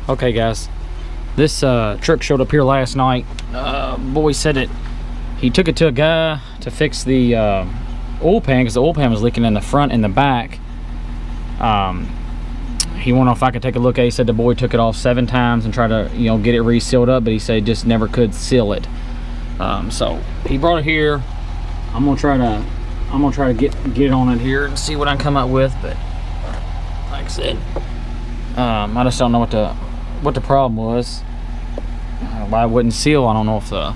Okay guys, this truck showed up here last night. Boy said it. He took it to a guy to fix the oil pan because the oil pan was leaking in the front and the back. He wanted if I could take a look at it. He said the boy took it off 7 times and tried to, you know, get it re-sealed up, but he said just never could seal it. So he brought it here. I'm gonna try to get it on it here and see what I can come up with. But like I said, I just don't know what the problem was. Why it wouldn't seal. I don't know if the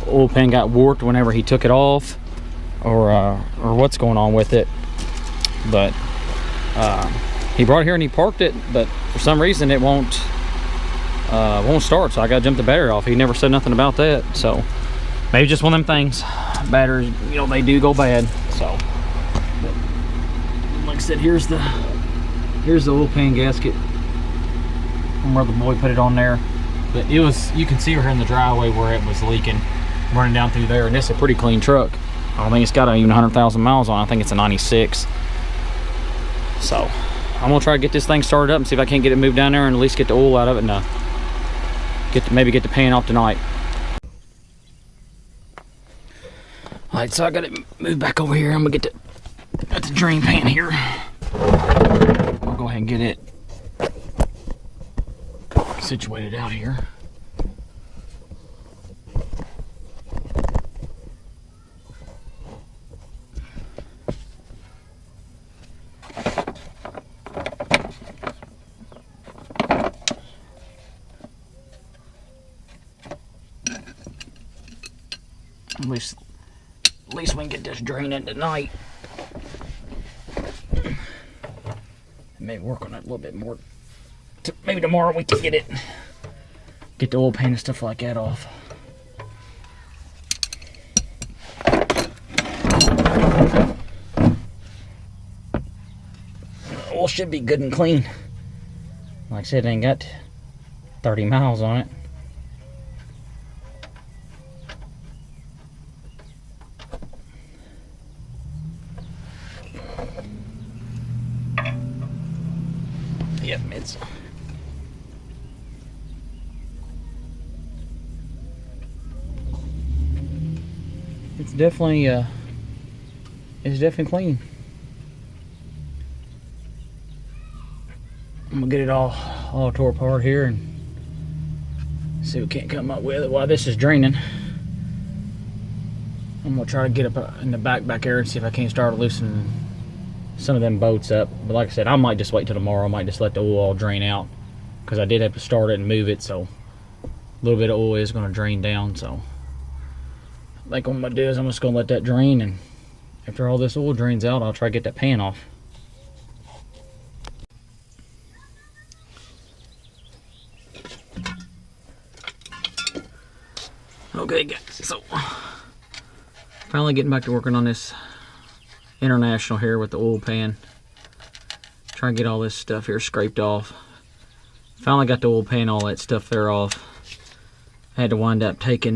oil pan got warped whenever he took it off, or what's going on with it. But he brought it here and he parked it, but for some reason it won't start. So I gotta jump the battery off. He never said nothing about that. So maybe just one of them things. Batteries, you know, they do go bad. So, but like I said, here's the oil pan gasket from where the boy put it on there. But it was, you can see her in the driveway where it was leaking, running down through there. And it's a pretty clean truck. I don't think it's got even 100,000 miles on it. I think it's a 96. So I'm gonna try to get this thing started up and see if I can't get it moved down there and at least get the oil out of it and maybe get the pan off tonight. All right, so I got it moved back over here. I'm gonna get the drain pan here. I'll go ahead and get it situated out here. At least we can get this drain in tonight. Maybe work on it a little bit more. Maybe tomorrow we can get the oil pan and stuff like that off. The oil should be good and clean. Like I said, it ain't got 30 miles on it. Yep, it's definitely clean. I'm gonna get it all tore apart here and see what we can't come up with it while this is draining. I'm gonna try to get up in the back there and see if I can't start loosening some of them bolts up. But like I said, I might just wait till tomorrow. I might just let the oil all drain out because I did have to start it and move it, so a little bit of oil is going to drain down. So I think what I'm going to do is I'm just going to let that drain, and after all this oil drains out, I'll try to get that pan off. Okay guys, so finally getting back to working on this International here with the oil pan. Try and get all this stuff here scraped off. Finally got the oil pan, all that stuff there off. I had to wind up taking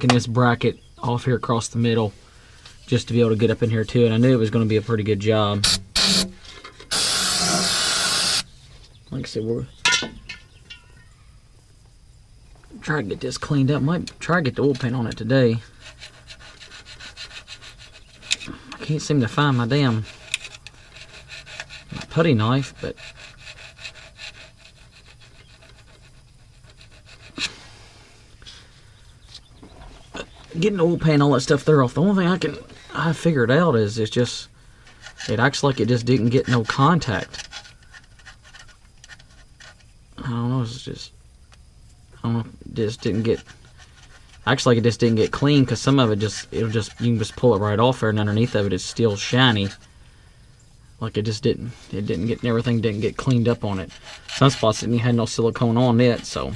this bracket off here across the middle just to be able to get up in here too, and I knew it was going to be a pretty good job. Like I said, we're trying to get this cleaned up. Might try to get the oil pan on it today. I can't seem to find my damn putty knife, but getting the oil pan, all that stuff there off. The only thing I figured out is it acts like it just didn't get no contact. I don't know. I don't know. It just didn't get. Acts like it just didn't get clean because some of it you can just pull it right off there, and underneath of it it's still shiny. Like it didn't get, everything didn't get cleaned up on it. Some spots didn't even had no silicone on it, so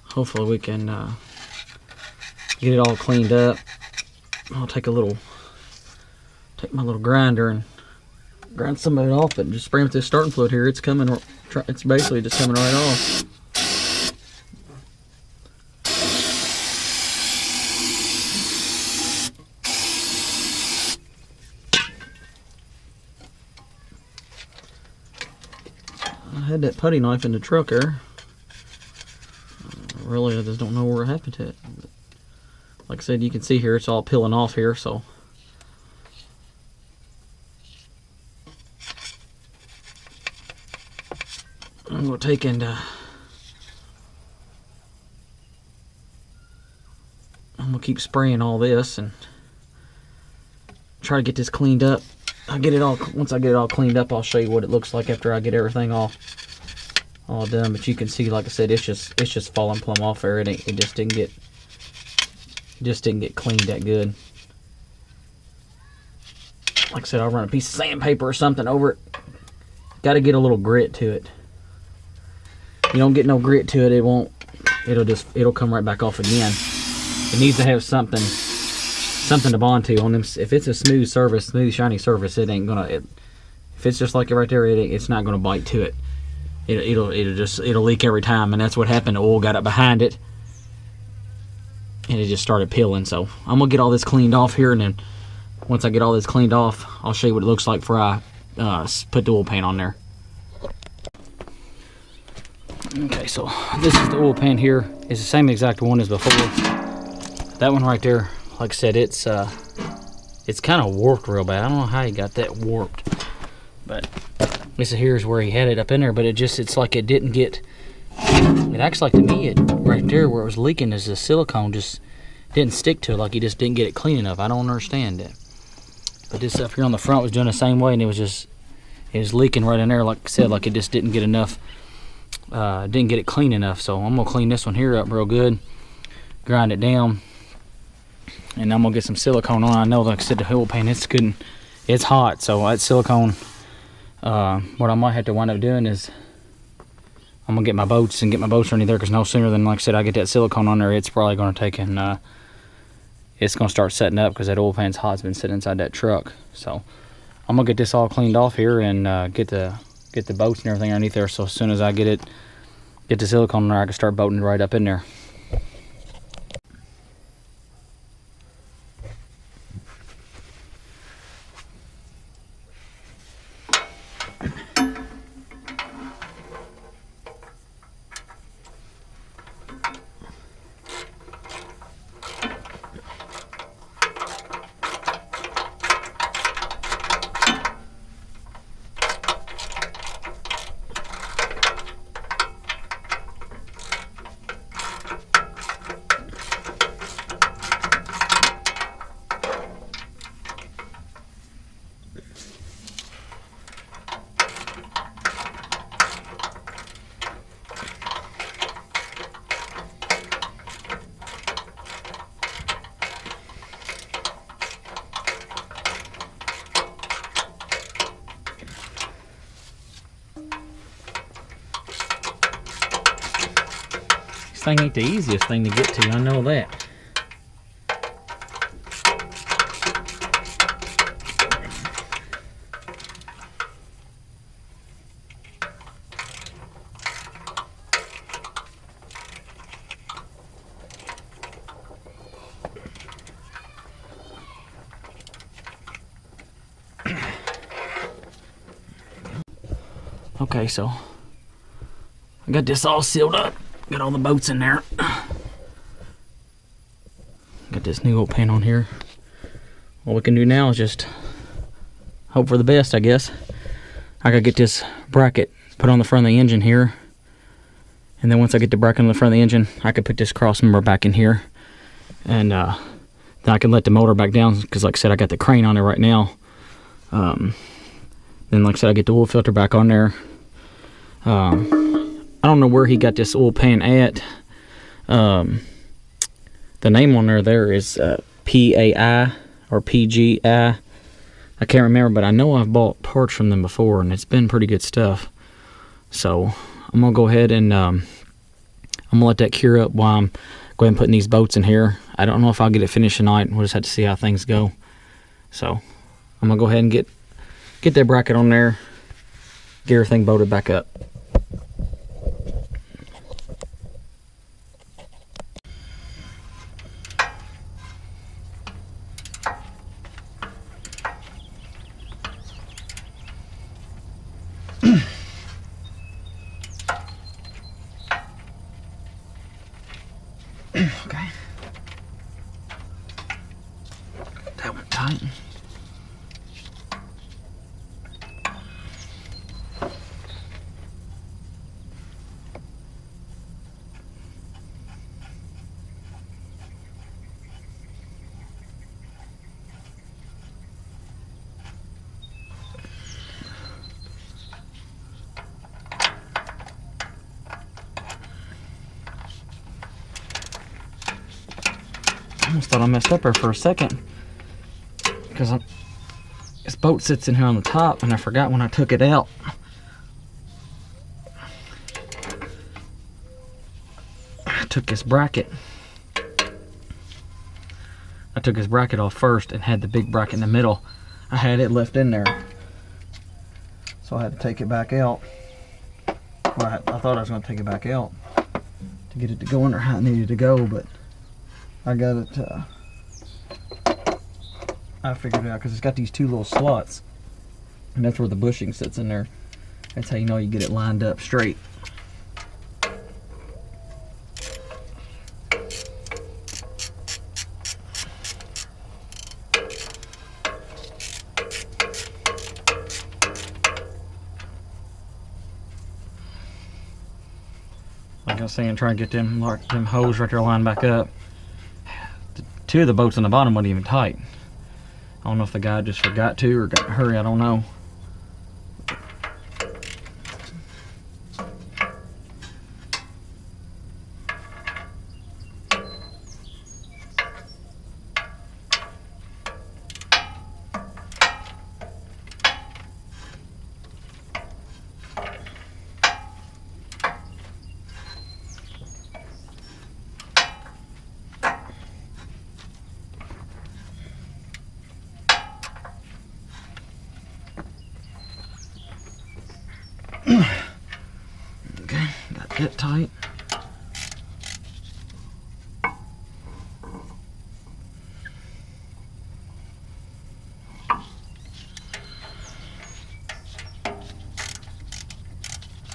hopefully we can get it all cleaned up. I'll take my little grinder and grind some of it off, and just spray with this starting fluid here. It's basically just coming right off. I had that putty knife in the truck there. Really, I just don't know what happened to it. But like I said, you can see here, it's all peeling off here, so. I'm going to take and I'm going to keep spraying all this and try to get this cleaned up. I'll get it all, once I get it all cleaned up, I'll show you what it looks like after I get everything all done. But you can see, like I said, it's just falling plumb off there. It just didn't get cleaned that good. Like I said, I'll run a piece of sandpaper or something over it. Got to get a little grit to it. You don't get no grit to it, it'll come right back off again. It needs to have something to bond to on them. If it's a smooth surface, smooth shiny surface, it ain't gonna. If it's just like it right there, it's not gonna bite to it. It'll leak every time, and that's what happened. The oil got up behind it, and it just started peeling. So I'm gonna get all this cleaned off here, and then once I get all this cleaned off, I'll show you what it looks like before I put the oil pan on there. Okay, so this is the oil pan here. It's the same exact one as before. That one right there, like I said, it's kind of warped real bad. I don't know how he got that warped, but this here is where he had it up in there. But it's like it didn't get. It acts like to me, right there where it was leaking is the silicone just didn't stick to it. Like he just didn't get it clean enough. I don't understand it. But this up here on the front was doing the same way, and it was leaking right in there. Like I said, like it just didn't get enough. Didn't get it clean enough, so I'm gonna clean this one here up real good, grind it down, and I'm gonna get some silicone on. I know, like I said, the oil pan, it's hot, so that silicone, what I might have to wind up doing is I'm gonna get my boats underneath there, because no sooner than, like I said, I get that silicone on there, it's probably gonna take and it's gonna start setting up, because that oil pan's hot. It's been sitting inside that truck. So I'm gonna get this all cleaned off here and get the boats and everything underneath there, so as soon as I get the silicone in there, I can start boating right up in there. This thing ain't the easiest thing to get to, I know that. Okay, so I got this all sealed up. Got all the boats in there. Got this new oil pan on here. All we can do now is just hope for the best, I guess. I gotta get this bracket put on the front of the engine here. And then once I get the bracket on the front of the engine, I can put this cross member back in here. And then I can let the motor back down, because like I said, I got the crane on there right now. Then like I said, I get the oil filter back on there. I don't know where he got this oil pan at. The name on there is PAI or PGI. I can't remember, but I know I've bought parts from them before, and it's been pretty good stuff. So I'm gonna go ahead and I'm gonna let that cure up while I'm going and putting these boats in here. I don't know if I'll get it finished tonight. We'll just have to see how things go. So I'm gonna go ahead and get that bracket on there, get everything bolted back up. just thought I messed up there for a second because this bolt sits in here on the top, and I forgot when I took it out. I took this bracket. I took his bracket off first and had the big bracket in the middle. I had it left in there, so I had to take it back out. Well, I thought I was going to take it back out to get it to go in there how it needed to go, but I got it. I figured it out because it's got these two little slots, and that's where the bushing sits in there. That's how you know you get it lined up straight. Like I was saying, try and get them hose right there lined back up. Two of the bolts on the bottom wasn't even tight. I don't know if the guy just forgot to or got in a hurry, I don't know. Okay, got that tight.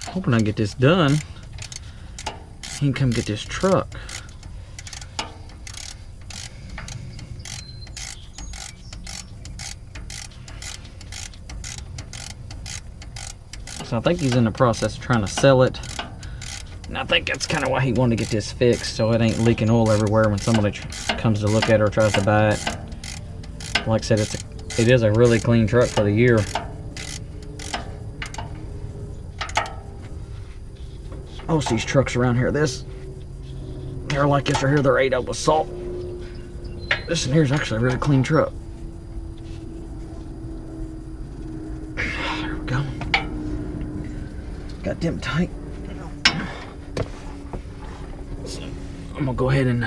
Hoping I get this done. He can come get this truck. So I think he's in the process of trying to sell it. And I think that's kind of why he wanted to get this fixed, so it ain't leaking oil everywhere when somebody comes to look at it or tries to buy it. Like I said, it is a really clean truck for the year. Most of these trucks around here, they're like this right here, they're ate up with salt. This in here is actually a really clean truck. There we go. Got them tight. So I'm gonna go ahead and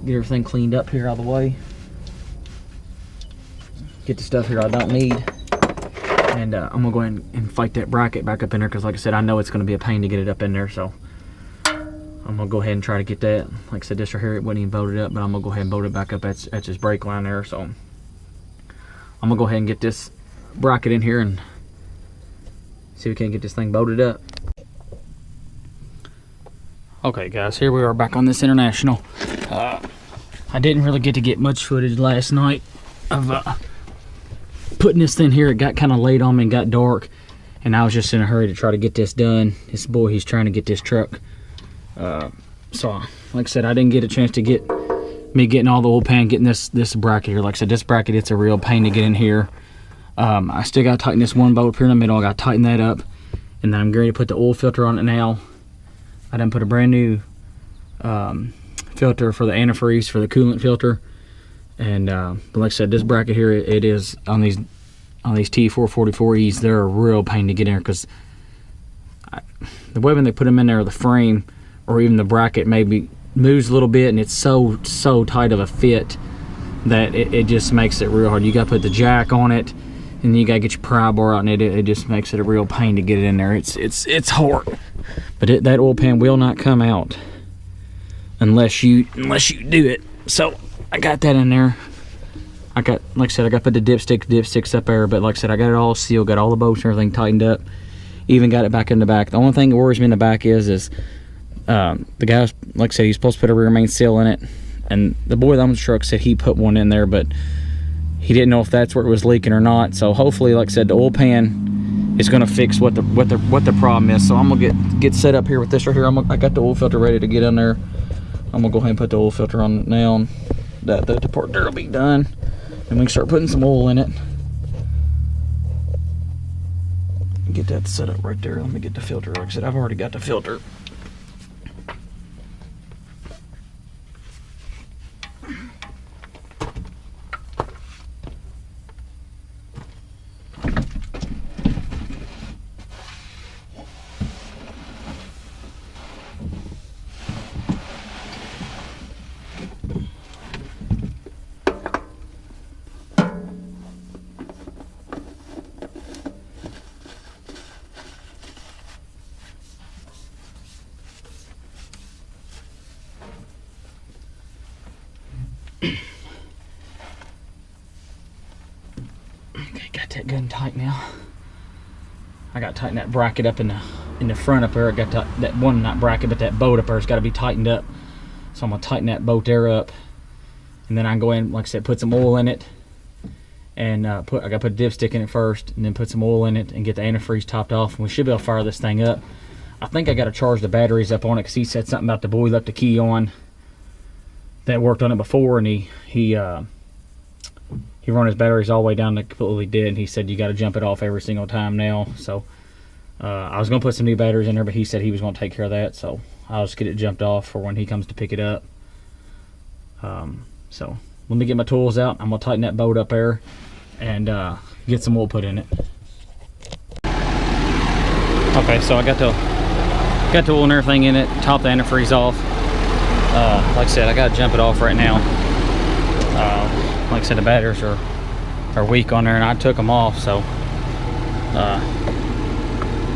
get everything cleaned up here out of the way. Get the stuff here I don't need. And I'm gonna go ahead and fight that bracket back up in there because, like I said, I know it's gonna be a pain to get it up in there. So I'm gonna go ahead and try to get that. Like I said, this right here, it wasn't even bolted up, but I'm gonna go ahead and bolt it back up at this brake line there. So I'm gonna go ahead and get this bracket in here and see if we can get this thing bolted up. Okay guys, here we are back on this International. I didn't really get to get much footage last night of putting this thing here. It got kind of late on me and got dark, and I was just in a hurry to try to get this done. This boy, he's trying to get this truck. So like I said, I didn't get a chance to get getting all the oil pan, getting this bracket here. Like I said, this bracket, it's a real pain to get in here. I still got to tighten this one bolt up here in the middle. I got to tighten that up, and then I'm going to put the oil filter on it now. I done put a brand new filter for the antifreeze for the coolant filter, and but like I said, this bracket here, it is on these T444Es. They're a real pain to get in there because the way when they put them in there, the frame or even the bracket maybe moves a little bit, and it's so tight of a fit that it just makes it real hard. You got to put the jack on it, and then you got to get your pry bar out, and it just makes it a real pain to get it in there. It's hard, but that oil pan will not come out unless you do it. So I got that in there. Like I said, I got to put the dipsticks up there, but like I said, I got it all sealed, got all the bolts and everything tightened up, even got it back in the back. The only thing that worries me in the back is the guy, like I said, he's supposed to put a rear main seal in it, and the boy that owns the truck said he put one in there, but he didn't know if that's where it was leaking or not. So hopefully, like I said, the oil pan is going to fix what the problem is. So I'm gonna get set up here with this right here. I got the oil filter ready to get in there. I'm gonna go ahead and put the oil filter on it now, and the part there will be done, and we can start putting some oil in it. Get that set up right there. Let me get the filter. Like I said, I've already got the filter. Okay, got that good and tight now. I got to tighten that bracket up in the front up there. I got that one, not bracket, but that bolt up there has got to be tightened up. So I'm gonna tighten that bolt there up, and then I can go in, like I said, put some oil in it, and I gotta put a dipstick in it first, and then put some oil in it and get the antifreeze topped off, and we should be able to fire this thing up. I think I got to charge the batteries up on it because he said something about the boy left the key on that worked on it before, and he run his batteries all the way down to completely dead, and he said you got to jump it off every single time now. So I was gonna put some new batteries in there, but he said he was gonna take care of that, so I'll just get it jumped off for when he comes to pick it up. So let me get my tools out. I'm gonna tighten that bolt up there and get some oil put in it. Okay, so I got the oil and everything in it, top the antifreeze off. Like I said, I gotta jump it off right now. Like I said, the batteries are weak on there, and I took them off, so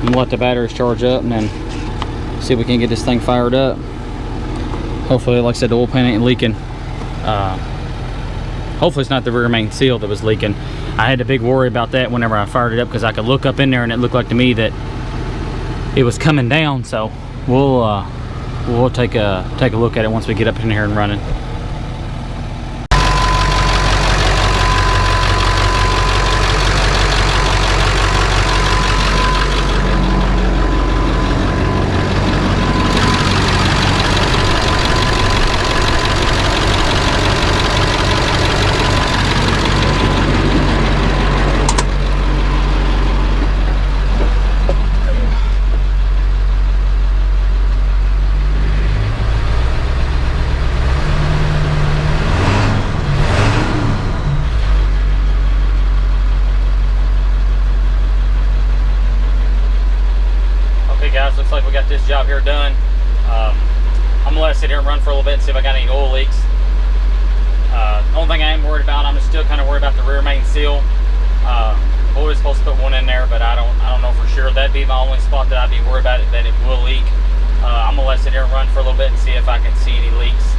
I'm gonna let the batteries charge up and then see if we can get this thing fired up. Hopefully, like I said, the oil pan ain't leaking. Hopefully it's not the rear main seal that was leaking. I had a big worry about that whenever I fired it up, because I could look up in there and it looked like to me that it was coming down. So we'll take a look at it once we get up in here and running. Guys, looks like we got this job here done. I'm gonna let it sit here and run for a little bit and see if I got any oil leaks. The only thing I am worried about, I'm still kind of worried about the rear main seal. Boy is supposed to put one in there, but I don't know for sure. That'd be my only spot that I'd be worried about that it will leak. I'm gonna let it sit here and run for a little bit and see if I can see any leaks.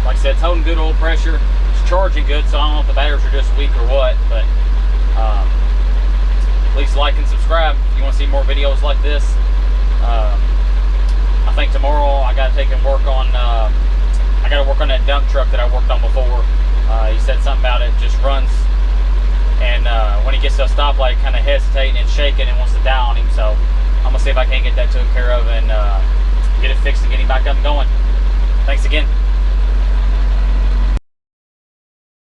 Like I said, it's holding good oil pressure. It's charging good, so I don't know if the batteries are just weak or what, but please like and subscribe if you want to see more videos like this. I think tomorrow I got to take and work on I got to work on that dump truck that I worked on before. He said something about it just runs, and when he gets to a stoplight, kind of hesitating and shaking and wants to die on him. So I'm gonna see if I can get that taken care of and get it fixed and get him back up and going. Thanks again.